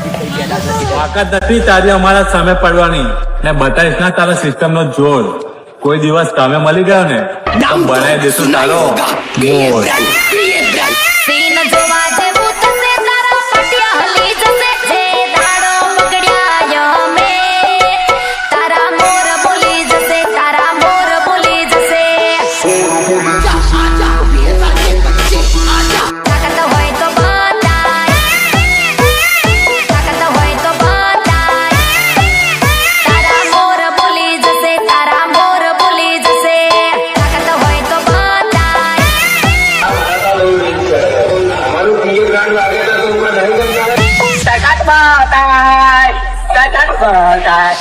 તાકાત નથી તારી અમારા સામે પડવાની ને બતાવીશ ના તારા સિસ્ટમ નો જોર. કોઈ દિવસ સામે મળી ગયો ને તો બનાવી દેશું તારો મોર. સીન જોવા જેવું થશે તારા પટિયા હલી જશે જે દાડો બગડ્યા મે તારા મોર બોલી જશે તારા મોર બોલી જશે તાકાત હોય તો બતાય તાકાત હોય તો બતાય તારા મોર બોલી જશે તારા મોર બોલી જશે તાકાત હોય તો બતાય તાકાત બતાય તાકાત બતાય